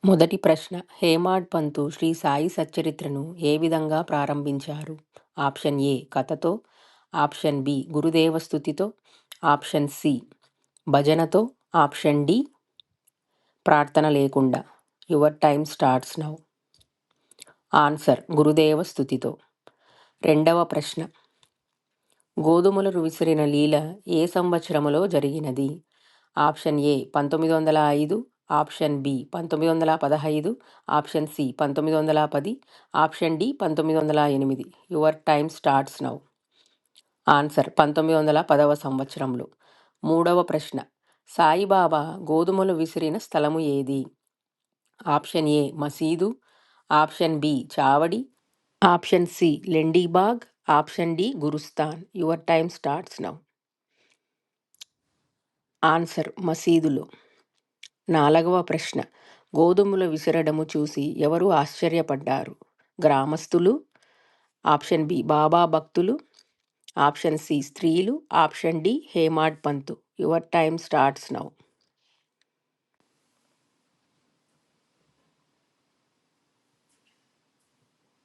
మొదటి ప్రశ్న. హేమాడ్ పంతు శ్రీ సాయి సచ్చరిత్రను ఏ విధంగా ప్రారంభించారు? ఆప్షన్ ఏ కథతో, ఆప్షన్ బి గురుదేవ స్తుతితో, ఆప్షన్ సి భజనతో, ఆప్షన్ డి ప్రార్థన లేకుండా. Your time starts now. Answer గురుదేవ స్తుతితో. రెండవ ప్రశ్న. గోధుమలు విసిరిన లీల ఏ సంవత్సరములో జరిగినది? Option A 1905, option B 1915, option C 1910, option D 1908. Your time starts now. Answer 1910వ సంవత్సరంలో. మూడవ ప్రశ్న. సాయిబాబా గోధుమలు విసిరిన స్థలము ఏది? ఆప్షన్ ఏ మసీదు, ఆప్షన్ బి చావడి, option C Lendibaug, option D Gurusthan. Your time starts now. Answer మసీదులో. నాలుగవ ప్రశ్న. గోధుమలు విసరడము చూసి ఎవరు ఆశ్చర్యపడ్డారు? గ్రామస్తులు, ఆప్షన్ బి బాబా భక్తులు, ఆప్షన్ సి స్త్రీలు, option D Hemadpant. Your time starts now.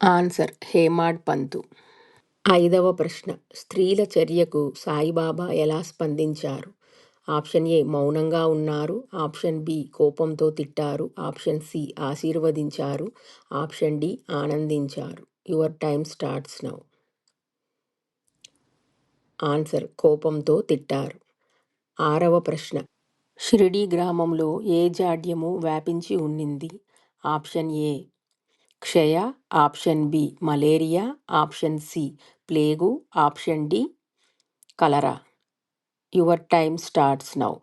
Answer Hemadpant. ఐదవ ప్రశ్న. స్త్రీల చర్యకు సాయిబాబా ఎలా స్పందించారు? ఆప్షన్ ఏ మౌనంగా ఉన్నారు, ఆప్షన్ బి కోపంతో తిట్టారు, ఆప్షన్ సి ఆశీర్వదించారు, ఆప్షన్ డి ఆనందించారు. Your time starts now. Answer కోపంతో తిట్టారు. ఆరవ ప్రశ్న. షిరిడీ గ్రామంలో ఏ జాడ్యము వ్యాపించి ఉండింది? ఆప్షన్ ఏ క్షయ, option B malaria, option C plague, option D cholera. Your time starts now.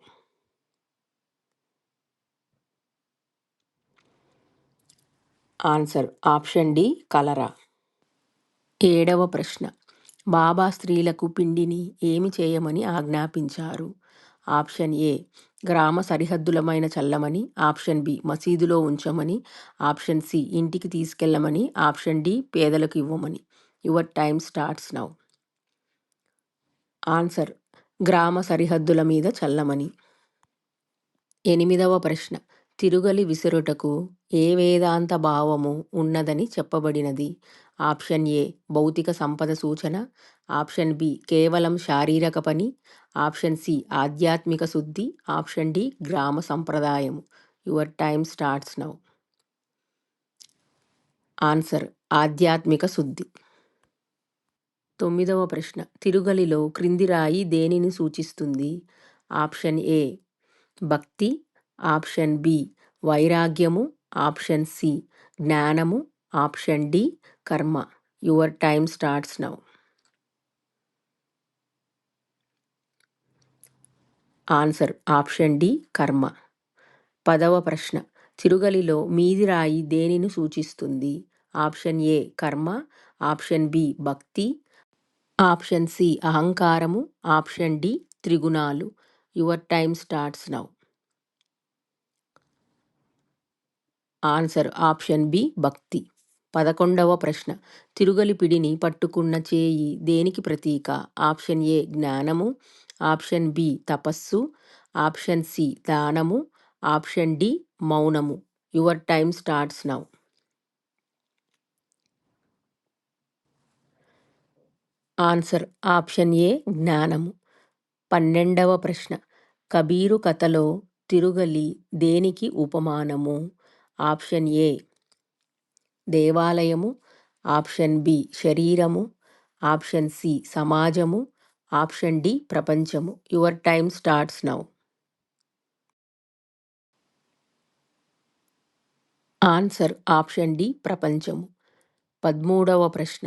Answer option D cholera. ఏడవ ప్రశ్న. బాబా స్త్రీలకు పిండిని ఏమి చేయమని ఆజ్ఞాపించారు? ఆప్షన్ ఏ గ్రామ సరిహద్దులమైన చల్లమని, ఆప్షన్ బి మసీదులో ఉంచమని, ఆప్షన్ సి ఇంటికి తీసుకెళ్ళమని, ఆప్షన్ డి పేదలకు ఇవ్వమని. Your time starts now. Answer గ్రామ సరిహద్దుల మీద చల్లమని. ఎనిమిదవ ప్రశ్న. తిరుగలి విసురుటకు ఏ వేదాంత భావము ఉన్నదని చెప్పబడినది? ఆప్షన్ ఏ భౌతిక సంపద సూచన, ఆప్షన్ బి కేవలం శారీరక పని, ఆప్షన్ సి ఆధ్యాత్మిక శుద్ధి, ఆప్షన్ డి గ్రామ సంప్రదాయము. Your time starts now. Answer ఆధ్యాత్మిక శుద్ధి. తొమ్మిదవ ప్రశ్న. తిరుగలిలో క్రింది రాయి దేనిని సూచిస్తుంది? ఆప్షన్ ఏ భక్తి, ఆప్షన్ బి వైరాగ్యము, ఆప్షన్ సి జ్ఞానము, ఆప్షన్ డి కర్మ. Your time starts now. Answer option D కర్మ. పదవ ప్రశ్న. తిరుగలిలో మీది రాయి దేనిని సూచిస్తుంది? ఆప్షన్ ఏ కర్మ, ఆప్షన్ బి భక్తి, ఆప్షన్ సి అహంకారము, ఆప్షన్ డి త్రిగుణాలు. Your time starts now. Answer option B భక్తి. 11వ ప్రశ్న. తిరుగలి పిడిని పట్టుకున్న చేయి దేనికి ప్రతీక? ఆప్షన్ ఏ జ్ఞానము, ఆప్షన్ బి తపస్సు, ఆప్షన్ సి దానము, ఆప్షన్ డి మౌనము. Your time starts now. Answer option A జ్ఞానము. 12వ ప్రశ్న. కబీరు కథలో తిరుగలి దేనికి ఉపమానము? ఆప్షన్ ఏ దేవాలయము, ఆప్షన్ బి శరీరము, ఆప్షన్ సి సమాజము, ఆప్షన్ డి ప్రపంచము. Your time starts now. Answer option D ప్రపంచము. 13వ ప్రశ్న.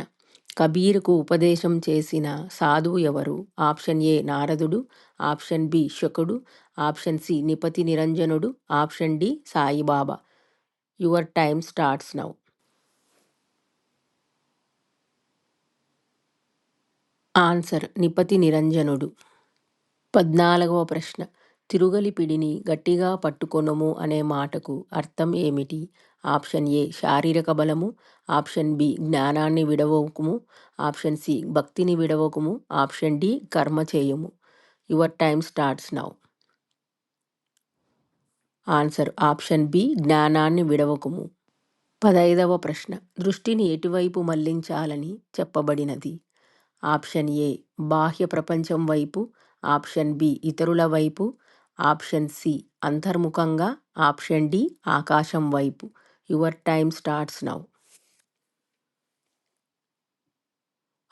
కబీరుకు ఉపదేశం చేసిన సాధువు ఎవరు? ఆప్షన్ ఏ నారదుడు, ఆప్షన్ బి శకుడు, ఆప్షన్ సి నిపతి నిరంజనుడు, option D Saibaba. Your time starts now. Answer నిపతి నిరంజనుడు. 14వ ప్రశ్న. తిరుగలి పిడిని గట్టిగా పట్టుకొనుము అనే మాటకు అర్థం ఏమిటి? ఆప్షన్ ఏ శారీరక బలము, ఆప్షన్ బి జ్ఞానాన్ని విడవకుము, ఆప్షన్ సి భక్తిని విడవకుము, ఆప్షన్ డి కర్మ చేయుము. Your time starts now. Answer option B జ్ఞానాన్ని విడవకుము. 15వ ప్రశ్న. దృష్టిని ఎటువైపు మళ్లించాలని చెప్పబడినది? ఆప్షన్ ఏ బాహ్య ప్రపంచం వైపు, ఆప్షన్ బి ఇతరుల వైపు, ఆప్షన్ సి అంతర్ముఖంగా, ఆప్షన్ డి ఆకాశం వైపు. Your time starts now.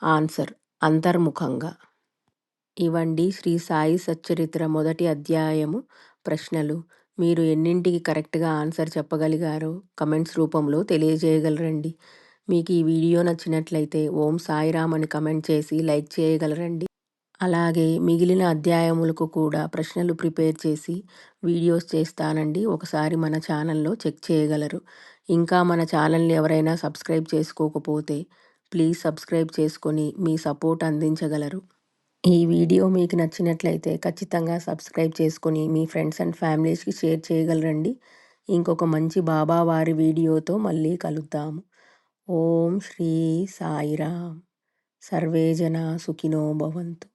Answer అంతర్ముఖంగా. ఇవండి శ్రీ సాయి సచ్చరిత్ర మొదటి అధ్యాయము ప్రశ్నలు. మీరు ఎన్నింటికి కరెక్ట్గా ఆన్సర్ చెప్పగలిగారో కమెంట్స్ రూపంలో తెలియజేయగలరండి. మీకు ఈ వీడియో నచ్చినట్లయితే ఓం సాయిరామ్ అని కమెంట్ చేసి లైక్ చేయగలరండి. అలాగే మిగిలిన అధ్యాయములకు కూడా ప్రశ్నలు ప్రిపేర్ చేసి వీడియోస్ చేస్తానండి. ఒకసారి మన ఛానల్లో చెక్ చేయగలరు. ఇంకా మన ఛానల్ని ఎవరైనా సబ్స్క్రైబ్ చేసుకోకపోతే ప్లీజ్ సబ్స్క్రైబ్ చేసుకొని మీ సపోర్ట్ అందించగలరు. ఈ వీడియో మీకు నచ్చినట్లయితే ఖచ్చితంగా సబ్స్క్రైబ్ చేసుకొని మీ ఫ్రెండ్స్ అండ్ ఫ్యామిలీస్కి షేర్ చేయగలరండి. ఇంకొక మంచి బాబా వారి వీడియోతో మళ్ళీ కలుద్దాము. ఓం శ్రీ సాయిరామ్. సర్వే జనా సుఖినో భవంతు.